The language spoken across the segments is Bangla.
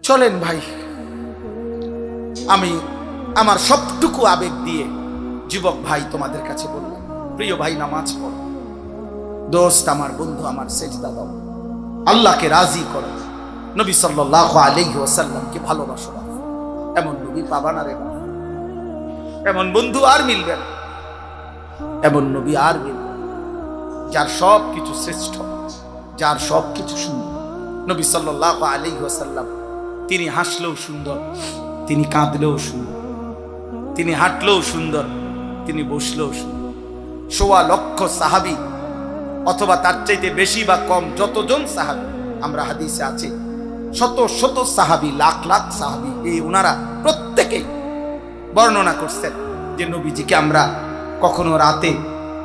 চলেন ভাই, আমি আমার সবটুকু আবেগ দিয়ে যুবক ভাই তোমাদের কাছে বললাম, প্রিয় ভাই নামাজ পড়ো, দোস্ত আমার, বন্ধু আমার, সেজদা দাও, আল্লাহকে রাজি করো, নবী সাল্লাল্লাহু আলাইহি ওয়াসাল্লামকে ভালোবাসো। এমন নবী পাবা না রে বাবা, এমন বন্ধু আর মিলবে না, এমন নবী আর মিলবে না, যার সব কিছু শ্রেষ্ঠ, যার সব কিছু সুন্দর। নবী সাল্লাল্লাহু আলাইহি ওয়াসাল্লাম তিনি হাসলেও সুন্দর, তিনি কাঁদলেও সুন্দর, তিনি হাঁটলেও সুন্দর, তিনি বসলেও সুন্দর। ১৬ লক্ষ সাহাবী অথবা তার চাইতে বেশি বা কম যতজন সাহাবী আমরা হাদিসে আছে, শত শত সাহাবী, লাখ লাখ সাহাবী, এই ওনারা প্রত্যেকেই বর্ণনা করছেন যে নবীজিকে আমরা কখনো রাতে,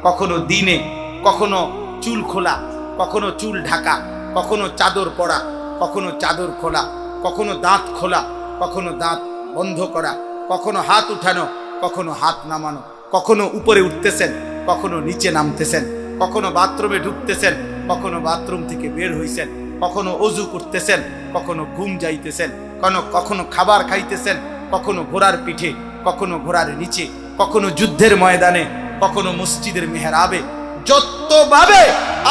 কখনো দিনে, কখনো চুল খোলা, কখনো চুল ঢাকা, কখনো চাদর পরা, কখনো চাদর খোলা, কখনো দাঁত খোলা, কখনো দাঁত বন্ধ করা, কখনো হাত উঠানো, কখনো হাত নামানো, কখনো উপরে উঠতেছেন, কখনো নিচে নামতেছেন, কখনো বাথরুমে ঢুকতেছেন, কখনো বাথরুম থেকে বের হইছেন, কখনো অজু করতেছেন, কখনো ঘুম যাইতেছেন, কখনো খাবার খাইতেছেন, কখনো ঘোড়ার পিঠে, কখনো ঘোড়ার নিচে, কখনো যুদ্ধের ময়দানে, কখনো মসজিদের মেহরাবে। যতভাবে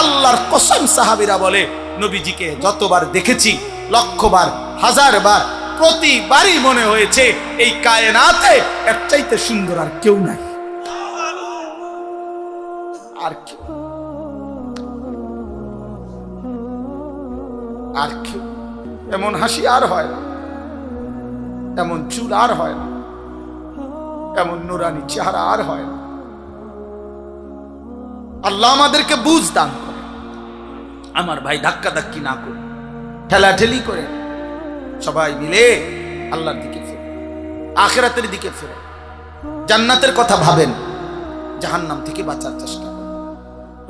আল্লাহর কসম সাহাবীরা বলে নবীজিকে যতবার দেখেছি, লক্ষবার, হাজারবার, প্রতিবারই মনে হয়েছে এই কায়নাতে এর চাইতে সুন্দর আর কেউ নাই, আর কেউ, আর কেউ। এমন হাসি আর হয় না, এমন চুল আর হয় না, এমন নুরানি চেহারা আর হয় না। আল্লাহ আমাদেরকে বুঝ দান করে। আমার ভাই ধাক্কা ধাক্কি না করে, ঠেলাঠেলি করে, সবাই মিলে আল্লাহর দিকে ফিরে, আখিরাতের দিকে ফিরে, জান্নাতের কথা ভাবেন, জাহান্নাম থেকে বাঁচার চেষ্টা করেন,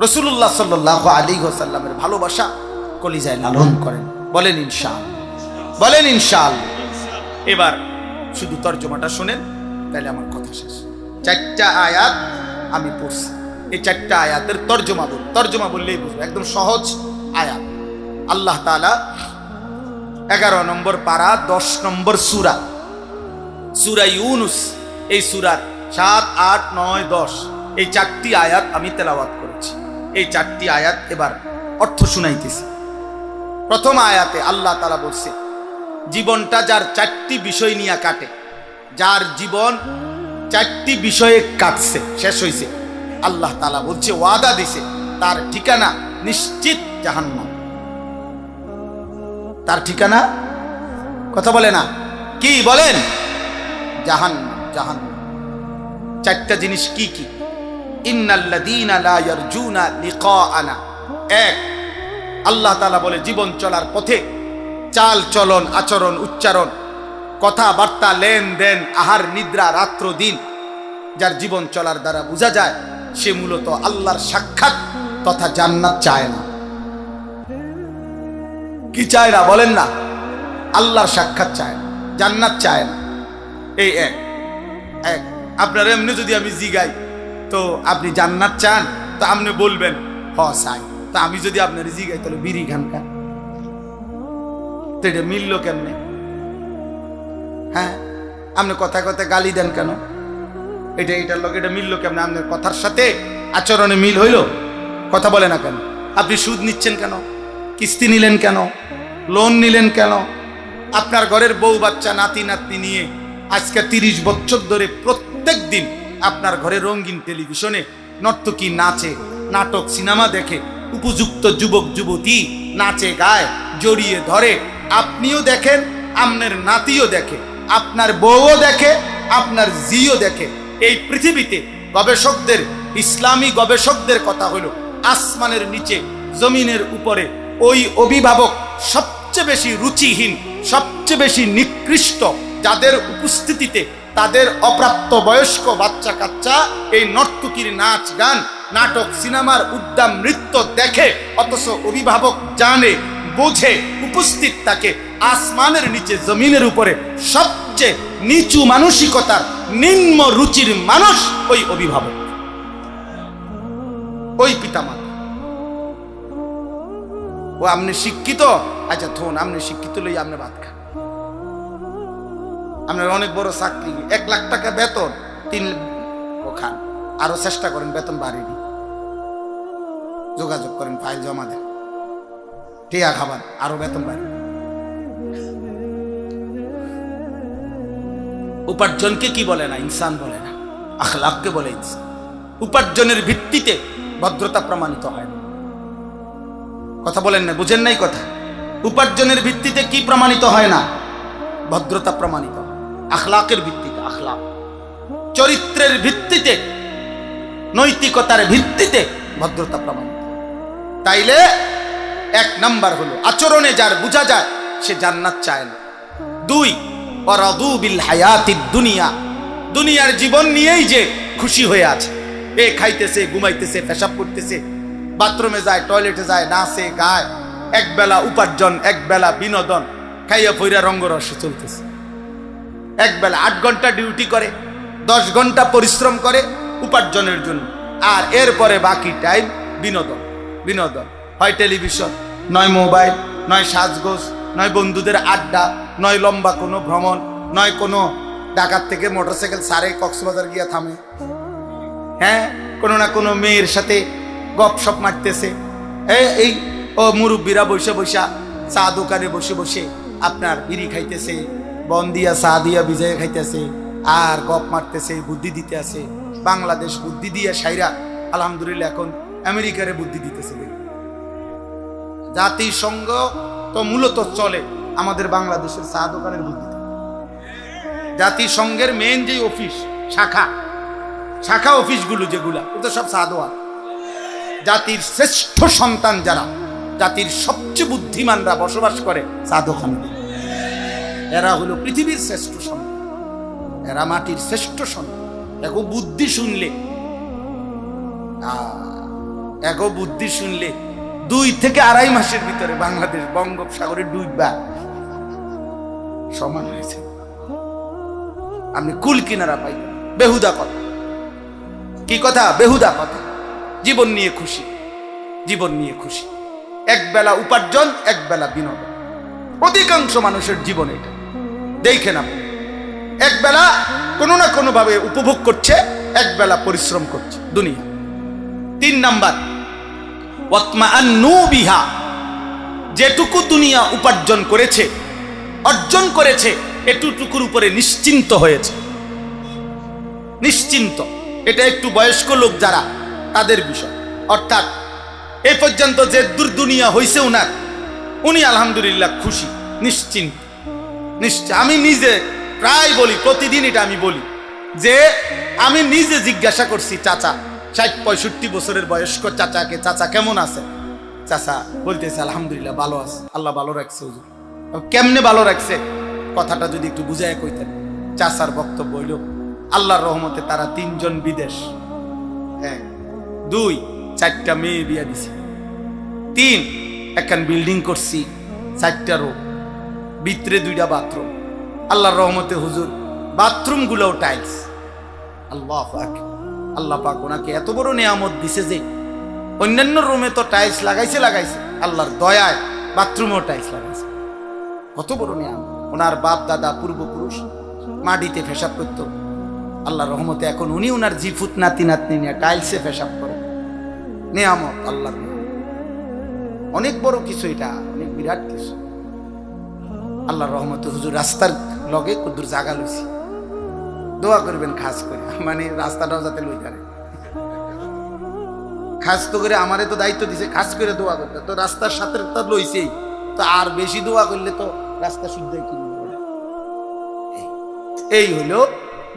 রাসূলুল্লাহ সাল্লাল্লাহু আলাইহি ওয়াসাল্লামের ভালোবাসা কলিজায় লালন করেন। বলেন ইনশাআল্লাহ, বলেন ইনশাআল্লাহ। এবার শুধু তরজমাটা শুনেন, তাহলে আমার কথা শেষ। 4টা আয়াত আমি পড়ছি, এই 4টা আয়াতের তরজমা বল, তরজমা বললেই বুঝবে, একদম সহজ আয়াত। আল্লাহ তাআলা 11 নম্বর পারা 10 নম্বর সূরা, সূরা ইউনুস, এই সূরার 7, 8, 9, 10 এই 4টি আয়াত আমি তেলাওয়াত করেছি। এই 4টি আয়াত এবার অর্থ শুনাইতেছি। প্রথম আয়াতে আল্লাহ তাআলা বলছে, জীবনটা যার 4টি বিষয় নিয়ে কাটে, যার জীবন 4টি বিষয়ে কাটছে, শেষ হয়েছে, আল্লাহ তাআলা বলছে, ওয়াদা দিছে, তার ঠিকানা নিশ্চিত জাহান্নাম। তার ঠিকানা, কথা বলে না, কি বলেন? জাহান্নাম, জাহান্নাম। 4টা জিনিস কি কি? ইন্নাল্লাযীনা লা ইয়ারজুনা লিকাআনা। 1, আল্লাহ তাআলা বলে জীবন চলার পথে চাল চলন, আচরণ, উচ্চারণ, কথাবার্তা, লেনদেন, আহার নিদ্রা, রাত্র দিন, যার জীবন চলার দ্বারা বোঝা যায় সে মূলত আল্লাহর সাক্ষাৎ তথা জান্নাত চায় না। কি চায় না বলেন না? আল্লাহর সাক্ষাৎ চায় না, জান্নাত চায় না। এই এক। আপনার এমনি যদি আমি জিগাই তো আপনি জান্নাত চান, তো আপনি বলবেন হ চাই। তো আমি যদি আপনার জিগাই তাহলে বিড়ি খান খান, তো এটা মিলল কেমনে? হ্যাঁ, আপনি কথা কথা গালি দেন কেন? এটার লোক এটা মিলল কেমনে? আপনার কথার সাথে আচরণে মিল হইল? কথা বলে না কেন? আপনি সুদ নিচ্ছেন কেন? কিস্তি নিলেন কেন? লোন নিলেন কেন? আপনার ঘরের বউ বাচ্চা নাতি নাতনি নিয়ে আজকে 30 বছর ধরে প্রত্যেক দিন আপনার ঘরে রঙিন টেলিভিশনে নর্তকী নাচে, নাটক, সিনেমা দেখে, উপযুক্ত যুবক যুবতী নাচে গায়, জড়িয়ে ধরে, আপনিও দেখেন, আপনার নাতিও দেখে, আপনার বউও দেখে, আপনার জিও দেখে। এই পৃথিবীতে গবেষকদের, ইসলামী গবেষকদের কথা হলো, আসমানের নিচে, জমিনের উপরে ওই অভিভাবক সবচেয়ে বেশি রুচিহীন, সবচেয়ে বেশি নিকৃষ্ট, যাদের উপস্থিতিতে তাদের অপ্রাপ্ত বয়স্ক বাচ্চা কাচ্চা এই নর্তকীর নাচ গান, নাটক, সিনেমার উদ্দাম নৃত্য দেখে, অথচ অভিভাবক জানে, বোঝে, উপস্থিত থাকে আসমানের নিচে, জমিনের উপরে সবচেয়ে নিচু মানসিকতার, নিম্ন রুচির মানুষ ওই অভিভাবক, ওই পিতামাতা। ও আপনি শিক্ষিত, আচ্ছা থোন, আপনি শিক্ষিত লই আপনি ভাত খান, আপনার অনেক বড় চাকরি, 1 লাখ টাকা বেতন, 3 খান, আরো চেষ্টা করেন বেতন বাড়িয়ে দিন, যোগাযোগ করেন, ফাইল জমা দেন, টিয়া খাবার, আরো বেতন বাড়ি। উপার্জনকে কি বলে না ইনসান বলে না, আখলাককে বলে ইনসান। উপার্জনের ভিত্তিতে ভদ্রতা প্রমাণিত হয় না। কথা বলেন না, বুঝেন নাই কথা? উপার্জনের ভিত্তিতে কি প্রমাণিত হয় না? ভদ্রতা প্রমাণিত হয়। আখলাকের ভিত্তিতে, আখলাক চরিত্রের ভিত্তিতে, নৈতিকতার ভিত্তিতে ভদ্রতা প্রমাণিত। তাইলে 1 নাম্বার হলো আচরণে যার বোঝা যায় সে জান্নাত চায় না। 2 ওয়ারাদু বিল হায়াতিদ দুনিয়া, দুনিয়ার জীবন নিয়েই যে খুশি হয়ে আছে, এ খাইতেছে, ঘুমাইতেছে, পেশাব করতেছে, বাথরুমে যায়, টয়লেটে যায়, নাচে গায়, একবেলা উপার্জন, একবেলা বিনোদন, খাইয়া পইরা রঙ্গরসে চলতেছে। একবেলা 8 ঘন্টা ডিউটি করে, 10 ঘন্টা পরিশ্রম করে উপার্জনের জন্য, আর এরপরে বাকি টাইম বিনোদন। বিনোদন হয় টেলিভিশন, নয় মোবাইল, নয় সাজগোজ, নয় বন্ধুদের আড্ডা, নয় লম্বা কোনো ভ্রমণ, নয় কোনো ঢাকার থেকে মোটরসাইকেল সারে কক্সবাজার গিয়া থামে, হ্যাঁ, কোনো না কোনো মেয়ের সাথে গপসপ মারতেছে, এই ও মুরব্বীরা বসে বসে চা দোকানে বসে বসে আপনার বিড়ি খাইতেছে, বন দিয়া চা দিয়া ভিজাইয়া খাইতেছে, আর গপ মারতেছে, বুদ্ধি দিতে আছে। বাংলাদেশ বুদ্ধি দিয়ে সাইরা আলহামদুলিল্লাহ এখন আমেরিকারে বুদ্ধি দিতেছে। জাতিসংঘ তো মূলত চলে আমাদের বাংলাদেশের চা দোকানের বুদ্ধিতে। জাতিসংঘের মেইন যে অফিস, শাখা অফিসগুলো যেগুলা, এটা সব চা দোকান। জাতির শ্রেষ্ঠ সন্তান যারা, জাতির সবচেয়ে বুদ্ধিমানরা বসবাস করে চা দোকানে। এরা হলো পৃথিবীর শ্রেষ্ঠ সন্তান, এরা মাটির শ্রেষ্ঠ সন্তান। এগো বুদ্ধি শুনলে 2 থেকে 2.5 মাসের ভিতরে বাংলাদেশ বঙ্গোপসাগরে ডুববা সমান হয়েছে। আপনি কুল কিনারা পাইবেন। বেহুদা কথা, কি কথা? বেহুদা কথা। জীবন নিয়ে খুশি, জীবন নিয়ে খুশি, একবেলা উপার্জন, একবেলা বিনোদন। অধিকাংশ মানুষের জীবন এটা দেখেন আপনি, একবেলা কোনো না কোনো ভাবে উপভোগ করছে, একবেলা পরিশ্রম করছে দুনিয়া। 3 নাম্বার ওয়াতমাআন্নু বিহা, যেটুকু দুনিয়া উপার্জন করেছে, অর্জন করেছে, এটুকুর উপরে নিশ্চিন্ত হয়েছে। নিশ্চিন্ত, এটা একটু বয়স্ক লোক যারা, তাদের বিষয়। অর্থাৎ এ পর্যন্ত যে দুনিয়া হয়েছে উনার, উনি আলহামদুলিল্লাহ খুশি, নিশ্চিন্ত। আমি নিজে প্রায় বলি, প্রতিদিন এটা আমি বলি, যে আমি নিজে জিজ্ঞাসা করছি চাচা, 60-65 বছরের বয়স্ক চাচাকে, চাচা কেমন আছে? চাচা বলতেছে আলহামদুলিল্লাহ ভালো আছে, আল্লাহ ভালো রাখছে। হুজুর কেমনে ভালো রাখছে? কথাটা যদি একটু বুঝায় কইতেন। চাচার বক্তব্য হইল আল্লাহর রহমতে তারা 3 জন বিদেশ, 1, 2, 4টা মেয়ে বিয়া দিছে, 3 একখান বিল্ডিং করছি, 4টা রুম, ভিতরে 2টা বাথরুম। আল্লাহর রহমতে হুজুর বাথরুম গুলোও টাইলস। আল্লাহু আকবার। আল্লাহ পাক ওনাকে এত বড় নিয়ামত দিছে যে অন্যান্য রুমে তো টাইলস লাগাইছে, আল্লাহর দয়ায় বাথরুমেও টাইলস লাগাইছে। কত বড় নিয়ামত! ওনার বাপ দাদা পূর্বপুরুষ মাটিতে পেশাব করতো, আল্লাহর রহমতে এখন উনি ওনার জিফুত নাতি নাতনি নিয়ে টাইলসে পেশাব করে। নিয়ামত, আল্লাহর নিয়ামত, অনেক বড় কিছু, এটা অনেক বিরাট কিছু। আল্লাহর রহমতে হুজুর রাস্তার লগে কদ্দুর জায়গা লইছি, দোয়া করবেন খাস করে, মানে রাস্তাটাও যাতে লই পারে। খাস তো করে আমারে তো দায়িত্ব দিছে খাস করে দোয়া করতে, তো রাস্তার সাথে তো লইছেই, তো আর বেশি দোয়া করলে তো রাস্তা শুদ্ধই কিনবে। এই হলো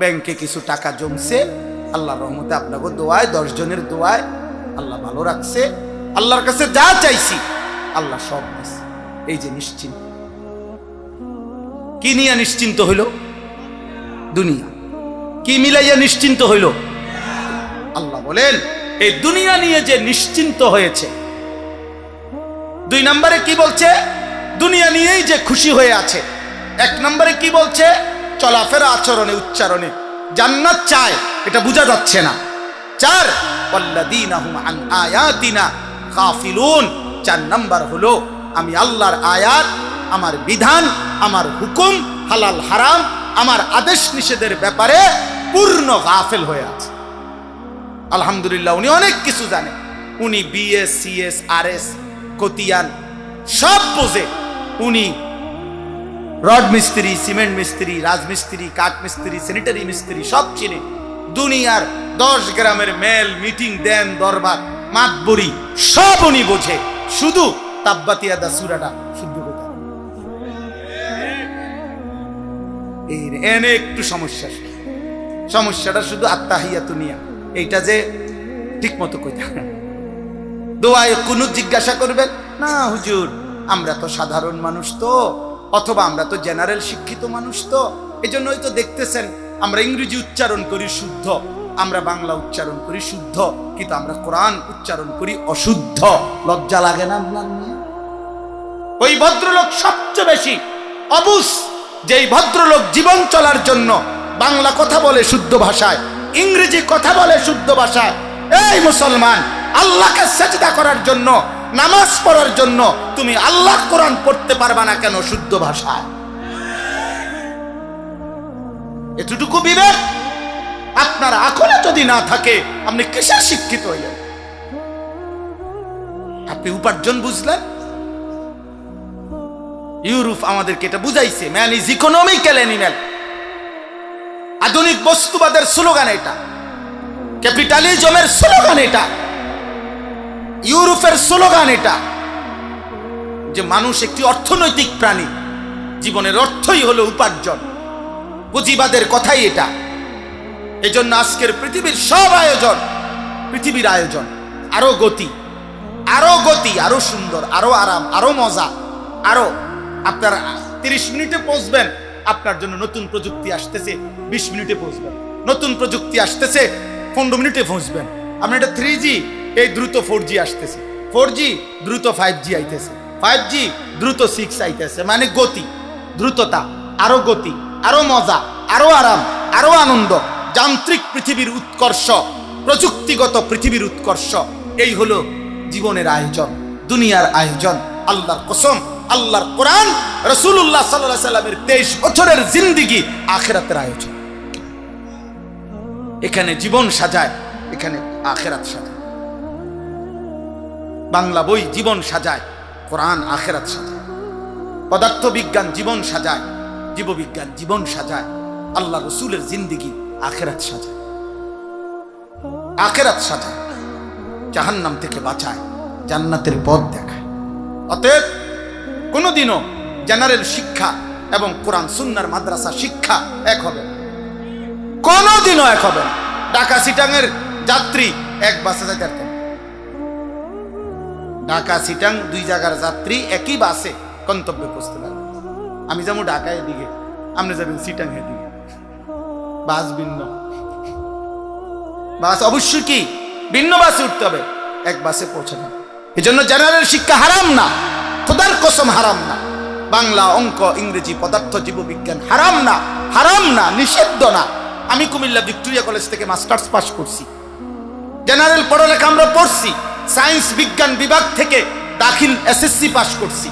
ব্যাংকে কিছু টাকা জমছে, আল্লাহর রহমতে আপনাকে দোয়ায়, 10 জনের দোয়ায় আল্লাহ ভালো রাখছে। আল্লাহর কাছে যা চাইছি আল্লাহ সব দিছে। এই যে নিশ্চিন্ত, কি নিয়ে নিশ্চিন্ত হইল? দুনিয়া। কি মিলাইয়া নিশ্চিন্ত হইল? আল্লাহ বলেন এই দুনিয়া নিয়ে যে নিশ্চিন্ত হয়েছে। 2 নম্বরে কি বলছে? দুনিয়া নিয়েই যে খুশি হয়ে আছে। 1 নম্বরে কি বলছে? চলাফেরা, আচরণে, উচ্চারণে জান্নাত চায়, এটা বোঝা যাচ্ছে না। 4 ওয়াল্লাযীনা হুম আন আয়াতিনা গাফিলুন। 4 নম্বর হলো আমি আল্লাহর আয়াত, আমার বিধান, আমার হুকুম, হালাল হারাম আমার আদেশ নিষেধের ব্যাপারে পূর্ণ গাফেল হয়ে আছে। আলহামদুলিল্লাহ, উনি অনেক কিছু জানেন। উনি বিএস, সিএস, আরএস, কতিয়ান সব বোঝে। উনি রড মিস্ত্রি, সিমেন্ট মিস্ত্রি, রাজমিস্ত্রি, কাঠ মিস্ত্রি, স্যানিটারি মিস্ত্রি সব চিনে। দুনিয়ার 10 গ্রামের মেল, মিটিং, দেন, দরবার, মাতবরি সব উনি বোঝে। শুধু তাব্বাতিয়াদা সূরাটা শুদ্ধ করতে এনে একটু সমস্যা। সমস্যাটা শুধু আত্তাহিয়াতু নিয়া, এইটা যে ঠিক মতো কইতা। দোয়ায় কুনুত জিজ্ঞাসা করবেন না, হুজুর আমরা তো সাধারণ মানুষ তো, অথবা আমরা তো জেনারেল শিক্ষিত মানুষ তো, এজন্যই তো দেখতেছেন আমরা ইংরেজি উচ্চারণ করি শুদ্ধ, আমরা বাংলা উচ্চারণ করি শুদ্ধ, কিন্তু আমরা কোরআন উচ্চারণ করি অশুদ্ধ। লজ্জা লাগে না আপনার? ওই ভদ্রলোক সবচেয়ে বেশি অবুঝ, যেই ভদ্রলোক জীবন চলার জন্য বাংলা কথা বলে শুদ্ধ ভাষায়, ইংরেজি কথা বলে শুদ্ধ ভাষায়। এই মুসলমান, আল্লাহকে সেজদা করার জন্য, নামাজ পড়ার জন্য তুমি আল্লাহর কোরআন পড়তে পারবা না কেন শুদ্ধ ভাষায়? এতটুকু বিবেক আপনার আকলে যদি না থাকে, আপনি কিসের শিক্ষিত হইলেন? আপনি উপার্জন বুঝলেন? ইউরোপ আমাদেরকে এটা বুঝাইছে, ম্যান ইজ ইকোনমিক্যাল অ্যানিম্যাল। আধুনিক বস্তুবাদের স্লোগান এটা, ক্যাপিটালিজমের স্লোগান এটা, ইউরোপের স্লোগান এটা, যে মানুষ একটি অর্থনৈতিক প্রাণী, জীবনের অর্থই হলো উপার্জন। পুঁজিবাদের কথাই এটা। এজন্য আজকের পৃথিবীর সব আয়োজন, পৃথিবীর আয়োজন আরো গতি, আরো গতি, আরো সুন্দর, আরো আরাম, আরো মজা, আরো আপনার 30 মিনিটে পৌঁছবেন, আপনার জন্য নতুন প্রযুক্তি আসতেছে 20 মিনিটে পৌঁছবেন, নতুন প্রযুক্তি আসতেছে 15 মিনিটে পৌঁছবেন। আপনার এটা 3G, এই দ্রুত 4G আসতেছে, 4G দ্রুত 5G আইতেছে, 5G দ্রুত 6 আইতেছে। মানে গতি, দ্রুততা, আরো গতি, আরো মজা, আরো আরাম, আরো আনন্দ। যান্ত্রিক পৃথিবীর উৎকর্ষ, প্রযুক্তিগত পৃথিবীর উৎকর্ষ, এই হলো জীবনের আয়োজন, দুনিয়ার আয়োজন। আল্লাহর কসম, আল্লাহর কোরআন, রাসূলুল্লাহ সাল্লাল্লাহু আলাইহি সাল্লামের 23 বছরের জিন্দেগি আখিরাতের আয়োজন। এখানে জীবন সাজায়, এখানে আখিরাত সাজায়। বাংলা বই জীবন সাজায়, কোরআন আখিরাত সাজায়। পদার্থ বিজ্ঞান জীবন সাজায়, জীববিজ্ঞান জীবন সাজায়। আল্লাহ রাসূলের জিন্দেগি আখিরাত সাজায়, আখিরাত সাজায়, জাহান্নাম থেকে বাঁচায়, জান্নাতের পথ দেখায়। অতএব কোনোদিনও জেনারেল শিক্ষা এবং কোরআন সুন্নাহর মাদ্রাসা শিক্ষা এক হবে না, কোনোদিনও এক হবে না। ঢাকা চিটাঙের যাত্রী এক বাসে যাইতে পারতেন, ঢাকা চিটাং 2 জায়গার যাত্রী একই বাসে গন্তব্যে পৌঁছতে পারবেন। আমি যাবো ঢাকায় দিকে, আপনি যাবেন চিটাং এর দিকে, বাস ভিন্ন, বাস অবশ্যই কি ভিন্ন বাসে উঠতে হবে, এক বাসে পৌঁছানো। এই জন্য জেনারেল শিক্ষা হারাম না, খোদার কসম হারাম না। বাংলা, অঙ্ক, ইংরেজি, পদার্থ, জীববিজ্ঞান হারাম না, হারাম না, নিষিদ্ধ না। আমি কুমিল্লা ভিক্টোরিয়া কলেজ থেকে মাস্টার্স পাস করছি, জেনারেল পড়ালেখা আমরা পড়ছি, সায়েন্স বিজ্ঞান বিভাগ থেকে দাখিল এসএসসি পাস করছি।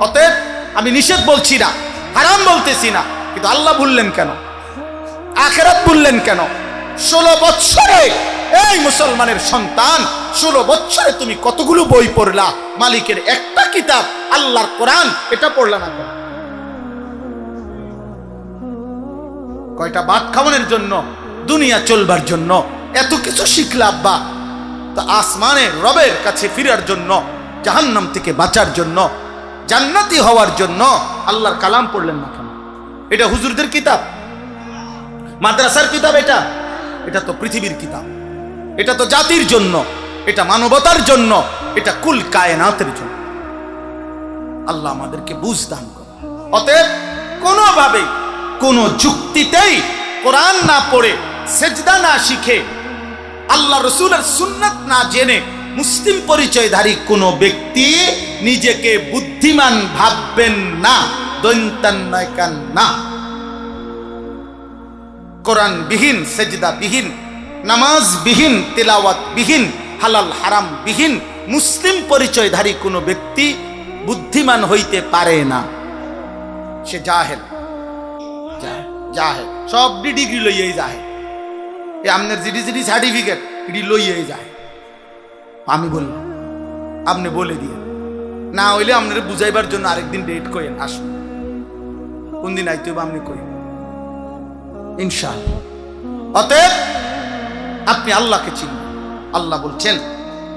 অতএব আমি নিষেধ বলছি না, হারাম বলতেছি না, কিন্তু আল্লাহ ভুললেন কেন? আখিরাত ভুললেন কেন? 16 বছরে এই মুসলমানের সন্তান, 16 বছরে তুমি কতগুলো বই পড়লা? মালিকের একটা কিতাব আল্লাহর কোরআন, এটা পড়লা না কেন? কয়টা ভাত খাওয়ানোর জন্য, দুনিয়া চলবার জন্য এত কিছু শিখলা আব্বা, তা আসমানের রবের কাছে ফিরার জন্য, জাহান্নাম থেকে বাঁচার জন্য, জান্নাতি হওয়ার জন্য আল্লাহর কালাম পড়লেন না কেন? এটা হুজুরদের কিতাব, মাদ্রাসার কিতাব, এটা তো পৃথিবীর কিতাব, এটা তো জাতির জন্য, এটা মানবতার জন্য, এটা কুল কায়নাতের জন্য। আল্লাহ আমাদেরকে বুঝ দান করে। অতএব কোনোভাবে, কোন যুক্তিতেই কোরআন না পড়ে, সেজদা না শিখে, আল্লাহ রাসূলের সুন্নাত না জেনে মুসলিম পরিচয়ধারী কোন ব্যক্তি নিজেকে বুদ্ধিমান ভাববেন না, দৈন্তান নয়কান না। কোরআন বিহীন, সেজদা বিহীন, নামাজ বিহীন, তেলাওয়াত বিহীন, হালাল হারাম বিহীন মুসলিম পরিচয়ধারী কোনো ব্যক্তি বুদ্ধিমান হইতে পারে না। সে জাহেল, যাহে সব ডিগ্রি লইয়াই যাহে, এ আপনার জিডি সার্টিফিকেট এটি লইয়াই যায়। আমি বললাম আপনি বলে দিয়ে, না হইলে আপনার বুঝাইবার জন্য আরেকদিন ডেট করেন, আসুন কোন দিন আইতে হবে আপনি কই ইনশাআল্লাহ। অতএব আপনি আল্লাহকে চিনবেন। আল্লাহ বলছেন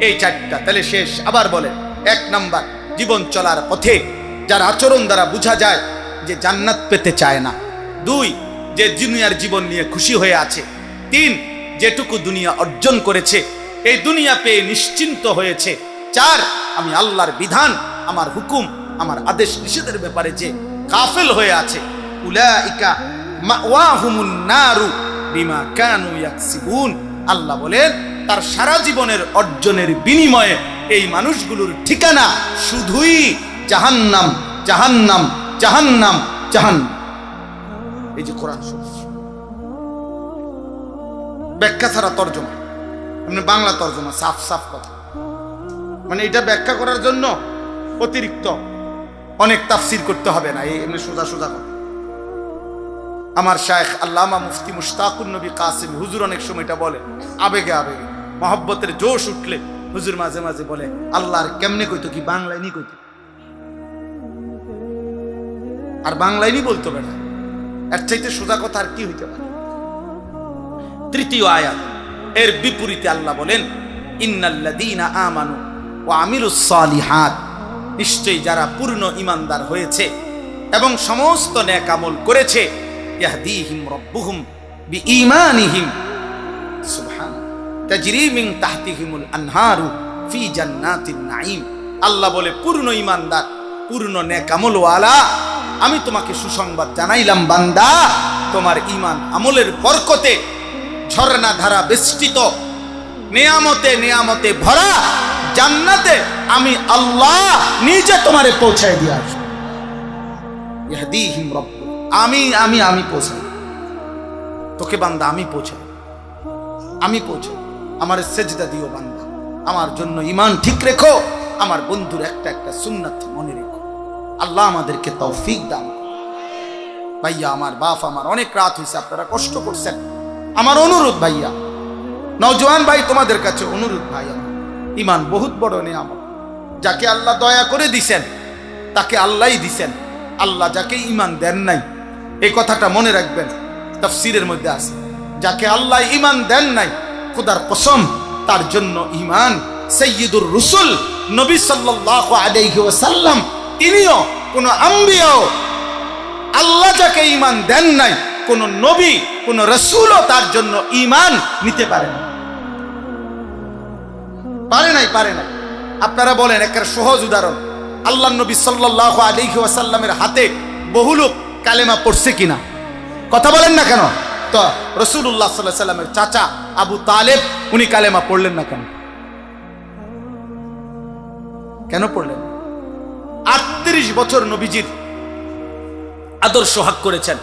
এই চারটা, তাহলে শেষ আবার বলেন। 1 নাম্বার, জীবন চলার পথে যার আচরণ দ্বারা বোঝা যায় যে জান্নাত পেতে চায় না। 2, যে দুনিয়ার জীবন নিয়ে খুশি হয়ে আছে। 3, যেটুকু দুনিয়া অর্জন করেছে এই দুনিয়া পেয়ে নিশ্চিন্ত হয়েছে। 4, আমি আল্লাহর বিধান, আমার হুকুম, আমার আদেশ নিষেধের ব্যাপারে যে গাফিল হয়ে আছে। উলাইকা মাওয়াহুমুন নারু বিমা কানু ইয়াকসিবুন। আল্লাহ বলেন তার সারা জীবনের অর্জনের বিনিময়ে এই মানুষগুলোর ঠিকানা শুধুই জাহান্নাম, জাহান্নাম, জাহান্নাম, জাহান্নাম। এই যে কোরআন শরীফ ব্যাখ্যা ছাড়া তর্জমা, মানে বাংলা তর্জমা, সাফ সাফ কথা, মানে এটা ব্যাখ্যা করার জন্য অতিরিক্ত অনেক তাফসির করতে হবে না, এই এমনি সোজা সোজা কথা। আমার শায়েখ আল্লামা মুফতি মুশতাকুন নবী কাসিম হুজুর অনেক সময় এটা বলে, আবেগে আবেগে মহব্বতের জোশ উঠলে হুজুর মাঝে মাঝে বলে আল্লাহর কেমনে কইতো, কি বাংলায় নি কইতো, আর বাংলায় নি বলতে পারে, এর চাইতে সোজা কথা আর কি হইতে পারে। 3য় আয়াত, এর বিপরীতে আল্লাহ বলেন ইন্নাল্লাযীনা আমানু ওয়া আমিলুস সালিহাত, নিশ্চয়ই যারা পূর্ণ ঈমানদার হয়েছে এবং সমস্ত নেক আমল করেছে, ইয়াহদিহিম রাব্বুহুম বিঈমানিহিম সুবহানাল্লাহ তাজরি মিন তাহতিহিমুল আনহারু ফি জান্নাতিন নাঈম। আল্লাহ বলে পূর্ণ ঈমানদার, পূর্ণ নেক আমলওয়ালা, আমি তোমাকে সুসংবাদ জানাইলাম বান্দা, তোমার ঈমান আমলের বরকতে ঝর্ণা ধারা বেষ্টিত নিয়ামতে নিয়ামতে ভরা জান্নাতে আমি আল্লাহ নিজে তোমারে পৌঁছায় দিয়ে আসবো। ইয়াহদিহিম রাব্বু, আমি পৌঁছাই তোকে বান্দা, আমি পৌঁছাই, আমি পৌঁছাই। আমার সেজদা দিও বান্দা, আমার জন্য ঈমান ঠিক রেখো, আমার বন্ধুর একটা একটা সুন্নাত মনে রেখো। আল্লাহ আমাদেরকে তৌফিক দান। ভাইয়া আমার বাপ, আমার অনেক রাত হয়েছে, আপনারা কষ্ট করছেন, আমার অনুরোধ ভাইয়া, নওজোয়ান ভাই তোমাদের কাছে অনুরোধ ভাই, আমার ঈমান বহুত বড় নিয়ামত, যাকে আল্লাহ দয়া করে দিছেন তাকে আল্লাহই দিছেন। আল্লাহ যাকে ঈমান দেন নাই, এই কথাটা মনে রাখবেন, তাফসীরের মধ্যে আছে, যাকে আল্লাহ ঈমান দেন নাই খোদার কসম তার জন্য ঈমান সাইয়্যিদুর রাসূল নবী সাল্লাল্লাহু আলাইহি ওয়াসাল্লাম, তিনিও কোন আম্বিয়াও আল্লাহ যাকে ঈমান দেন নাই, কোন নবী কোন রাসূলও তার জন্য ঈমান নিতে পারে না, পারে নাই। আপনারা বলেন, একটা সহজ উদাহরণ, আল্লাহ নবী সাল্লাল্লাহু আলাইহি ওয়াসাল্লামের হাতে বহু লোক কালেমা পড়ছে কিনা? কথা বলেন না কেন? তো রাসূলুল্লাহ সাল্লাল্লাহু আলাইহি ওয়াসাল্লামের চাচা আবু তালেব, উনি কালেমা পড়লেন না কেন? কেন পড়লেন? 38 বছর নবীজির আদর্শ হাক করেছেন,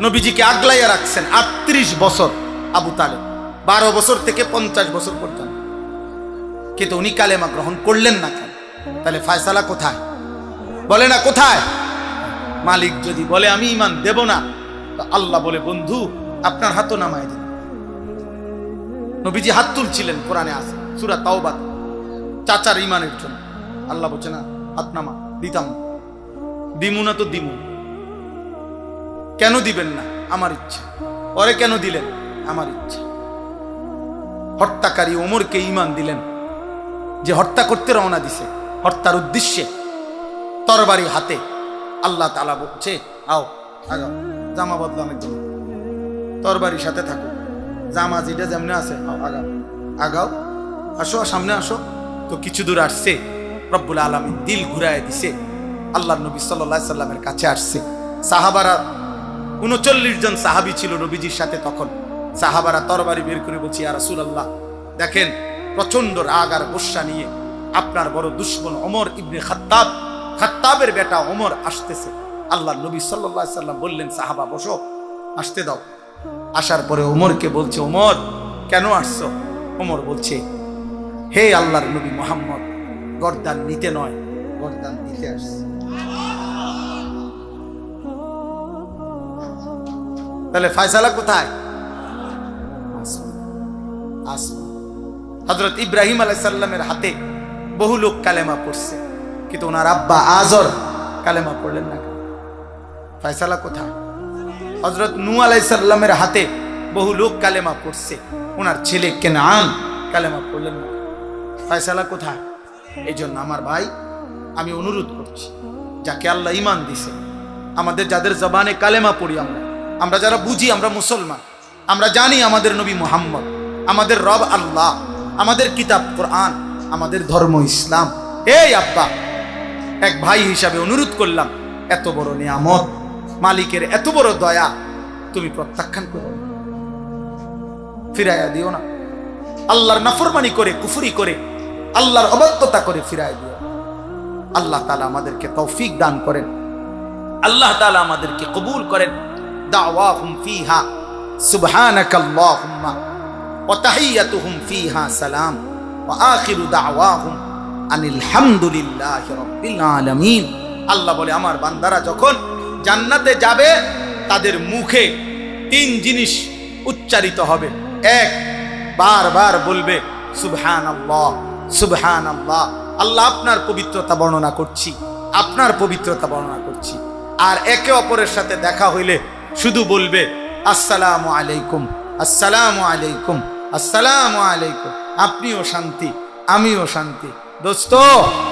নবীজিকে আগলাইয়া রাখছেন 38 বছর। আবু তালেব 12 বছর থেকে 50 বছর পর্যন্ত, কিন্তু উনি কালেমা গ্রহণ করলেন না কেন? তাহলে ফয়সালা কোথায়? বলে না কোথায়? মালিক যদি বলে আমি ঈমান দেব না, তো আল্লাহ বলে বন্ধু আপনার হাতও নামায় দিন। নবীজি হাত তুলছিলেন, কোরআনে আছে সূরা তাওবা, চাচার ঈমানের জন্য। আল্লাহ বলছে না হাত নামা, দিতাম, দিমু না তো দিমু। কেন দিবেন না? আমার ইচ্ছা। পরে কেন দিলেন? আমার ইচ্ছা। হত্যাকারী ওমরকে ঈমান দিলেন, যে হত্যা করতে রওনা দিছে, হত্যার উদ্দেশ্যে তরবারি হাতে। আল্লাহ তাআলা বলছে আও আগাও, জামা বদলানোর জন্য তরবারির সাথে থাকো, জামা যেটা যেমনে আছে আগাও, আগাও, আসো সামনে আসো। তো কিছু দূর আসছে, রব্বুল আলামিন দিল ঘুরায় দিছে, আল্লাহর নবী সাল্লাল্লাহু আলাইহি সাল্লামের কাছে আসছে। সাহাবারা 39 জন সাহাবী ছিল নবীজির সাথে তখন। সাহাবারা তরবারি বের করে বলছে ইয়া রাসূলুল্লাহ, দেখেন প্রচন্ড রাগ আর গোসা নিয়ে আপনার বড় দুশমন ওমর ইবনে খাত্তাবের বেটা ওমর আসতেছে। আল্লাহর নবী সাল্লাল্লাহু আলাইহি সাল্লাম বললেন সাহাবা বসো, আসতে দাও। আসার পরে ওমরকে বলছে ওমর কেন আসছো? ওমর বলছে হে আল্লাহর নবী মুহাম্মদ, গর্দান নিতে নয়, গর্দান দিতে আসছে। তাহলে ফয়সালা কোথায়? হযরত ইব্রাহিম আলাইহিস সালামের হাতে বহু লোক কালেমা পড়ছে, কিন্তু ওনার আব্বা আজর কালেমা পড়লেন না। ফয়সালা কোথায়? হযরত নূহ আলাইহিস সালামের হাতে বহু লোক কালেমা পড়ছে, ওনার ছেলে কেনান কালেমা পড়লেন না। ফয়সালা কোথায়? এই জন্য আমার ভাই, আমি অনুরোধ করছি, যাকে আল্লাহ ঈমান দিছে, আমাদের যাদের জবানে কালেমা পড়ি, আমরা যারা বুঝি আমরা মুসলমান, আমরা জানি আমাদের নবী মুহাম্মদ, আমাদের রব আল্লাহ, আমাদের কিতাব কোরআন, আমাদের ধর্ম ইসলাম। এই আব্বা, এক ভাই হিসাবে অনুরোধ করলাম, এত বড় নিয়ামত, মালিকের এত বড় দয়া তুমি প্রত্যাখ্যান করো না, ফিরাইয়া দিও না। আল্লাহর নাফরমানি করে, কুফরি করে, আল্লাহর অবাধ্যতা করে ফিরাইয়া দিও। আল্লাহ তাআলা আমাদেরকে তৌফিক দান করেন, আল্লাহ তাআলা আমাদেরকে কবুল করেন। দাওয়াহুম ফিহা সুবহানাকাল্লাহুম্মা ওয়া তাহিয়াতুহুম ফিহা সালাম ওয়া আখিরু দাওয়াহুম আনিল হামদুলিল্লাহি রাব্বিল আলামিন। আল্লাহ বলে, আমার বান্দারা যখন জান্নাতে যাবে তাদের মুখে তিন জিনিস উচ্চারিত হবে। এক, বারবার বলবে সুবহানাল্লাহ সুবহানাল্লাহ, আল্লাহ আপনার পবিত্রতা বর্ণনা করছি, আপনার পবিত্রতা বর্ণনা করছি। আর একে অপরের সাথে দেখা হইলে শুধু বলবে আসসালামু আলাইকুম আসসালামু আলাইকুম আসসালামু আলাইকুম, আপনিও শান্তি আমিও শান্তি। দোস্ত,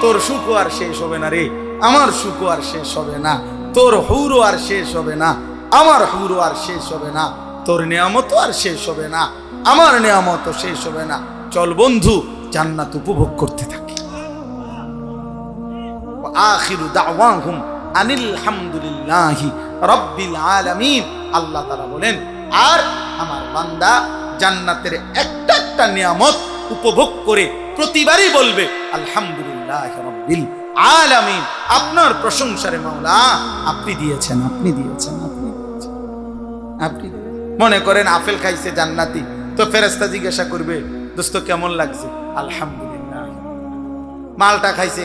তোর সুখ আর শেষ হবে না রে, আমার সুখ আর শেষ হবে না, তোর হুরও আর শেষ হবে না, আমার হুরও আর শেষ হবে না, তোর নিয়ামতও আর শেষ হবে না, আমার নিয়ামতও শেষ হবে না। চল বন্ধু, জান্নাত উপভোগ করতে থাকি। আখিরু দাওয়াহুম আনিল হামদুলিল্লাহি রাব্বিল আলামিন। আল্লাহ তাআলা বলেন, আর আমার বান্দা জান্নাতের একটা একটা নিয়ামত উপভোগ করে প্রতিবারই বলবে আলহামদুলিল্লাহি রাব্বিল আলামিন। আপনার প্রশংসারে মাওলা, আপনি দিয়েছেন, আপনি দিয়েছেন, আপনি দিয়েছেন, আপনি। মনে করেন আপেল খাইছে জান্নাতি, তো ফেরেশতা জিজ্ঞাসা করবে, দোস্ত কেমন লাগছে? আলহামদুলিল্লাহ। মালটা খাইছে,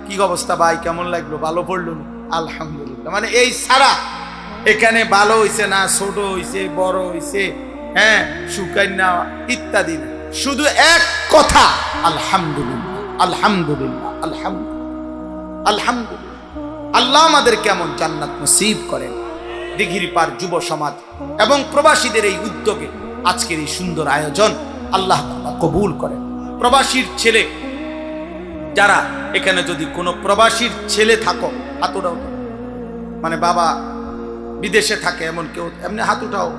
কি অবস্থা ভাই, কেমন লাগলো, ভালো পড়লো? আলহামদুলিল্লাহ। মানে এই সারা এখানে ভালো হইছে না, ছোট হইছে, বড় হইছে, হ্যাঁ শুকাই না ইত্যাদি না, শুধু এক কথা আলহামদুলিল্লাহ আলহামদুলিল্লাহ আলহামদুলিল্লাহ আলহামদুলিল্লাহ। আল্লাহ আমাদের কেমন জান্নাত নসিব করেন। দিঘির পার যুব সমাজ এবং প্রবাসীদের এই উদ্যোগে আজকের এই সুন্দর আয়োজন আল্লাহ তাআলা কবুল করেন। প্রবাসীর ছেলে যারা এখানে, যদি কোনো প্রবাসীর ছেলে থাকো, হাত উঠাও। মানে বাবা বিদেশে থাকে এমন কেউ, এমনি হাত উঠাও,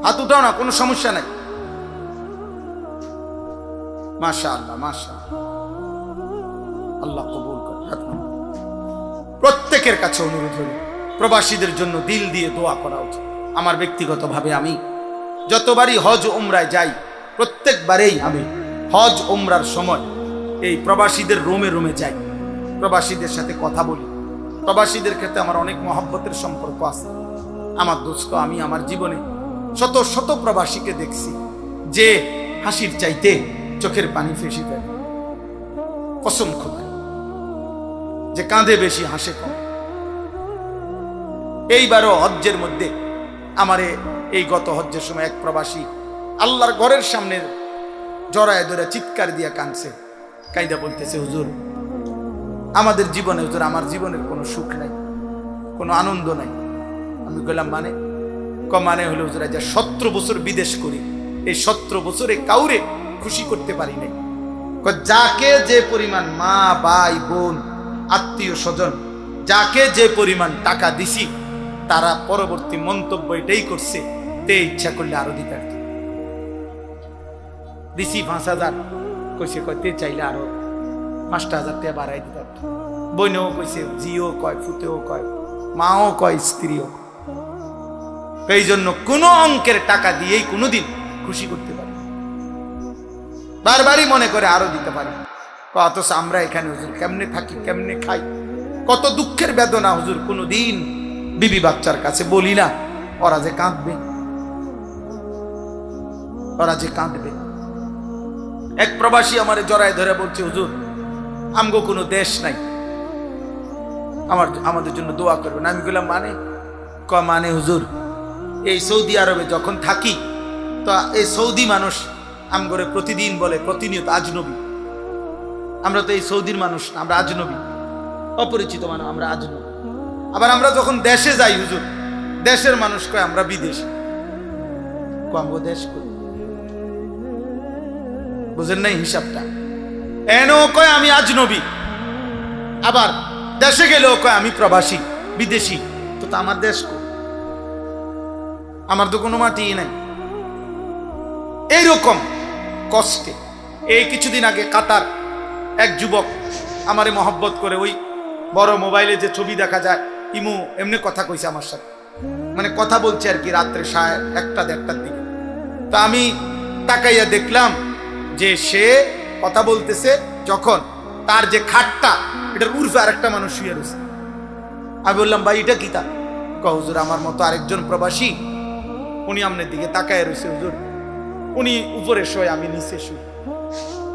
হাত উঠাও না, কোনো সমস্যা নাই। মাশাআল্লাহ মাশাআল্লাহ, আল্লাহ কবুল করে। প্রত্যেকের কাছে অনুরোধ হলো, প্রবাসীদের জন্য দিল দিয়ে দোয়া করা উচিত। আমার ব্যক্তিগতভাবে আমি যতবারই হজ উমরায় যাই, প্রত্যেকবারেই আমি হজ উমরার সময় এই প্রবাসীদের রোমে রোমে যাই, প্রবাসীদের সাথে কথা বলি। প্রবাসীদের ক্ষেত্রে আমার অনেক মহব্বতের সম্পর্ক আছে। আমার দোস্ত, আমি আমার জীবনে শত শত প্রবাসীকে দেখছি যে হাসির চাইতে চোখের পানি ফেসে দেয়। কসম খোদা, যে কাঁদে বেশি হাসে কম। এইবারও হজ্জের মধ্যে আমার এই গত হজ্জের সময় এক প্রবাসী আল্লাহর ঘরের সামনে জড়ায় ধরে চিৎকার দিয়া কাঁদছে, কাইদা বলতেছে, হুজুর আমাদের জীবনে, হুজুর আমার জীবনের কোনো সুখ নাই, কোনো আনন্দ নাই। আমি বললাম মানে? মানে হলো হুজুর, যা 17 বছর বিদেশ করি, এই 17 বছরে কাউরে খুশি করতে পারি নাই। যাকে যে পরিমাণ মা ভাই বোন আত্মীয় স্বজন, যাকে যে পরিমাণ টাকা দিছি, তারা পরবর্তী মন্তব্য এটাই করছে, তে ইচ্ছা করলে আরো দিতে দিছি 5,000, কইছে কইতে চাইলে আরো 5,000 টাকা বাড়াই দিতে। বইনেও কইছে, জিও কয়, ফুতেও কয়, মাও কয়, স্ত্রীও। এই জন্য কোনো অঙ্কের টাকা দিয়েই কোনোদিন খুশি করতে পারি, বারবারই মনে করে আরো দিতে পারি। অথচ আমরা এখানে হুজুর কেমনে থাকি, কেমনে খাই, কত দুঃখের বেদনা হুজুর, কোনোদিন বিবি বাচ্চার কাছে বলি না। ওরা যে কাঁদবে, ওরা যে কাঁদবে। এক প্রবাসী আমারে জড়ায় ধরে বলছে, হুজুর আমগো কোনো দেশ নাই, আমাদের জন্য দোয়া করবেন। আমি বললাম মানে? মানে হুজুর এই সৌদি আরবে যখন থাকি, তো এই সৌদি মানুষ আমগরে প্রতিদিন বলে প্রতিনিয়ত আজনবী। আমরা তো এই সৌদির মানুষ না, আমরা আজনবী, অপরিচিত মানুষ, আমরা আজনবী। আবার আমরা যখন দেশে যাই, হুজুর দেশের মানুষ কয় আমরা বিদেশি, আমগো দেশ কই, বুঝেন নাই হিসাবটা? এনও কয় আমি আজনবী, আবার দেশে গেলেও কয় আমি প্রবাসী বিদেশি। তো আমার দেশ কই? আমার তো কোনো মাটি নাই। এইরকম কষ্টে এই কিছুদিন আগে কাতার এক যুবক আমারে মহব্বত করে, ওই বড় মোবাইলে যে ছবি দেখা যায় ইমু, এমনি কথা কইছে আমার সাথে, মানে কথা বলছে আর কি, রাত্রে 1:30-1টার দিকে। তা আমি তাকাইয়া দেখলাম যে সে কথা বলতেছে, যখন তার যে খাটটা এটার উর্ফে আরেকটা মানুষ শুয়ে রয়েছে। আমি বললাম ভাই এটা কি? তা হুজুর আমার মতো আরেকজন প্রবাসী, উনি আমনের দিকে তাকায় রয়েছে হুজুর, উনি উপরে শোয়, আমি নিচে শুই।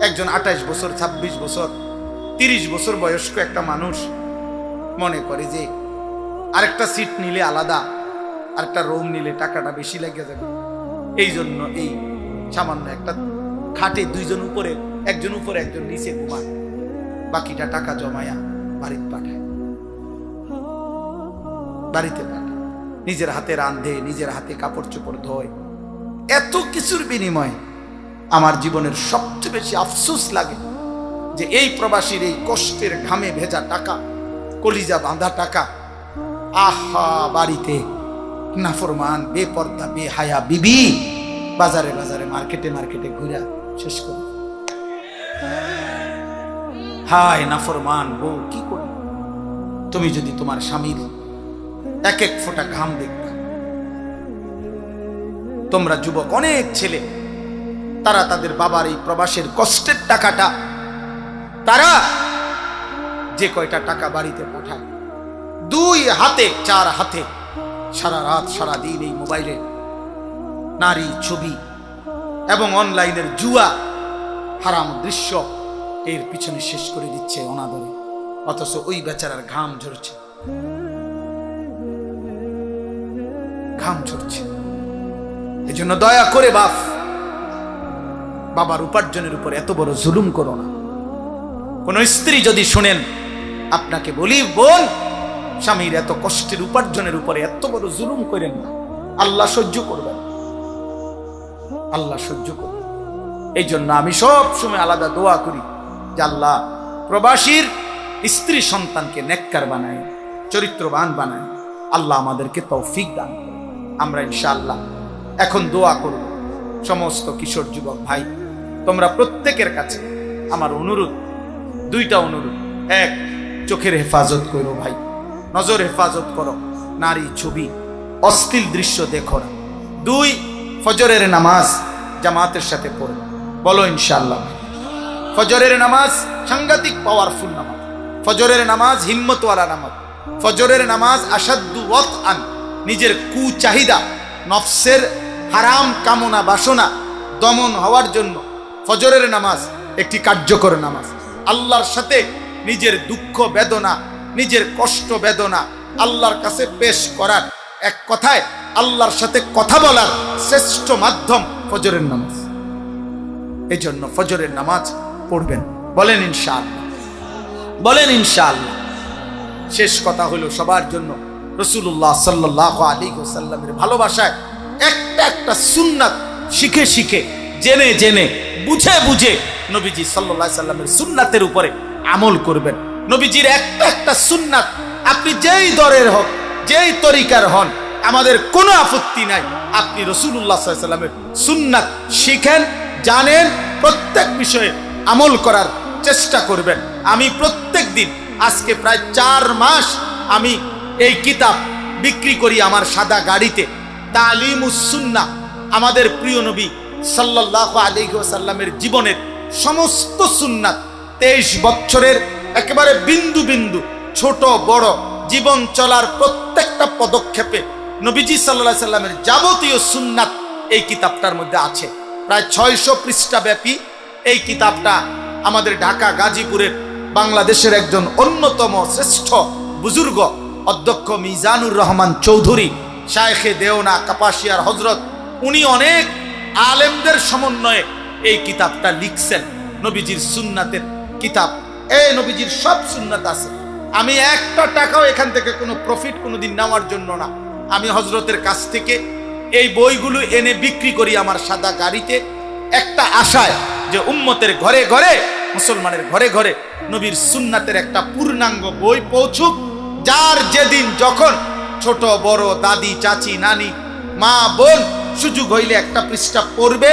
একজন 28 বছর, 26 বছর, 30 বছর বয়স্ক একটা মানুষ মনে করে যে আরেকটা সিট নিলে আলাদা, আরেকটা রুম নিলে টাকাটা বেশি লেগে যাবে, এই জন্য এই সামান্য একটা খাটে দুইজন উপরে, একজন উপরে একজন নিচে ঘুমায়, বাকিটা টাকা জমায়া বাড়িতে পাঠায়, বাড়িতে পাঠায়, নিজের হাতে রান্ধে, নিজের হাতে কাপড় চোপড় ধোয়। এত কিছুর বিনিময়ে আমার জীবনের সবচেয়ে বেশি আফসোস লাগে যে এই প্রবাসীর এই কষ্টের ঘামে ভেজা টাকা, কলিজা বাঁধা টাকা, আহা বাড়িতে নাফরমান বেপর্দা বেহায়া বিবি বাজারে বাজারে মার্কেটে মার্কেটে ঘুরা শেষ করে। হায় নাফরমান বউ, কি করি? তুমি যদি তোমার স্বামীর এক এক ফোঁটা ঘাম দেখতে। তোমরা যুবক অনেক ছেলে, তারা তাদের বাবার এই প্রবাসের কষ্টের টাকাটা, তারা যে কয়টা টাকা বাড়িতে পাঠায়, 2 হাতে 4 হাতে সারা রাত সারা দিন এই মোবাইলে নারী ছবি এবং অনলাইনের জুয়া হারাম দৃশ্য এর পিছনে শেষ করে দিচ্ছে অনাদরে, অথচ ওই বেচারার ঘাম ঝরছে, ঘাম ঝরছে। এই জন্য দয়া করে বাবার উপার্জনের উপর এত বড় জুলুম করো না। কোন স্ত্রী যদি শুনেন, আপনাকে বলি বোন, স্বামীর এত কষ্টের উপার্জনের উপরে এত বড় জুলুম করেন না, আল্লাহ সহ্য করবেন, আল্লাহ সহ্য করবেন। এই জন্য আমি সব সময় আলাদা দোয়া করি যে আল্লাহ প্রবাসীর স্ত্রী সন্তানকে নেককার বানায়, চরিত্রবান বানায়। আল্লাহ আমাদেরকে তৌফিক দান করে। আমরা ইনশাআল্লাহ এখন দোয়া করব। সমস্ত কিশোর যুবক ভাই, তোমরা প্রত্যেকের কাছে আমার অনুরোধ, 2টা অনুরোধ। 1, চোখের হেফাজত করো ভাই, নজর হেফাজত করো, নারী ছবি অশ্লীল দৃশ্য দেখো না। 2, ফজরের নামাজ জামাতের সাথে পড়ো। বলো ইনশাআল্লাহ। ফজরের নামাজ সাংঘাতিক পাওয়ারফুল নামাজ, ফজরের নামাজ হিম্মতওয়ালা নামাজ, ফজরের নামাজ আসাদ্দু ওয়াতআন, নিজের কুচাহিদা নফসের হারাম কামনা বাসনা দমন হওয়ার জন্য ফজরের নামাজ একটি কার্যকর নামাজ। আল্লাহর সাথে নিজের দুঃখ বেদনা, নিজের কষ্ট বেদনা আল্লাহর কাছে পেশ করার, এক কথায় আল্লাহর সাথে কথা বলার শ্রেষ্ঠ মাধ্যম ফজরের নামাজ। এই জন্য ফজরের নামাজ পড়বেন। বলেন ইনশাআল্লাহ, বলেন ইনশাআল্লাহ। শেষ কথা হলো সবার জন্য রাসূলুল্লাহ সাল্লাল্লাহু আলাইহি ওয়াসাল্লামের ভালোবাসায় একটা সুন্নাত শিখে শিখে, জেনে জেনে, বুঝে বুঝে নবীজি সাল্লাল্লাহু আলাইহি সাল্লামের সুন্নাতের উপরে আমল করবেন। নবীজির একটা সুন্নাত আপনি যেই দরের হোক, যেই তরিকার হন, আমাদের কোনো আপত্তি নাই। আপনি রাসূলুল্লাহ সাল্লাল্লাহু আলাইহি সাল্লামের সুন্নাত শিখেন, জানেন, প্রত্যেক বিষয়ে আমল করার চেষ্টা করবেন। আমি প্রত্যেক দিন, আজকে প্রায় 4 মাস আমি এই কিতাব বিক্রি করি আমার সাদা গাড়িতে। তালিমুস সুন্নাহ, আমাদের প্রিয় নবী সাল্লাল্লাহু আলাইহি ওয়াসাল্লামের জীবনের সমস্ত সুন্নাত, 23 বছরের একেবারে বিন্দু বিন্দু, ছোট বড় জীবন চলার প্রত্যেকটা পদক্ষেপে নবীজি সাল্লাল্লাহু আলাইহি সাল্লামের যাবতীয় সুন্নাত এই কিতাবটার মধ্যে আছে। প্রায় 600 পৃষ্ঠা ব্যাপী এই কিতাবটা আমাদের ঢাকা গাজীপুরের বাংলাদেশের একজন অন্যতম শ্রেষ্ঠ বুজুর্গ অধ্যক্ষ মিজানুর রহমান চৌধুরী শায়েখে দেওনা কাপাসিয়ার হজরত, উনি অনেক আলেমদের সমন্বয়ে এই কিতাবটা লিখছেন, নবীজির সুন্নাতের কিতাব। এই নবীজির সব সুন্নাত আছে। আমি একটা টাকাও এখান থেকে কোনো প্রফিট কোনোদিন নেওয়ার জন্য না, আমি হজরতের কাছ থেকে এই বইগুলো এনে বিক্রি করি আমার সাদা গাড়িতে, একটা আশায় যে উম্মতের ঘরে ঘরে, মুসলমানের ঘরে ঘরে নবীর সুন্নাতের একটা পূর্ণাঙ্গ বই পৌঁছুক, যার যেদিন যখন ছোট বড়, দাদি চাচি নানি মা বোন সুযোগ হইলে একটা পৃষ্ঠা পড়বে,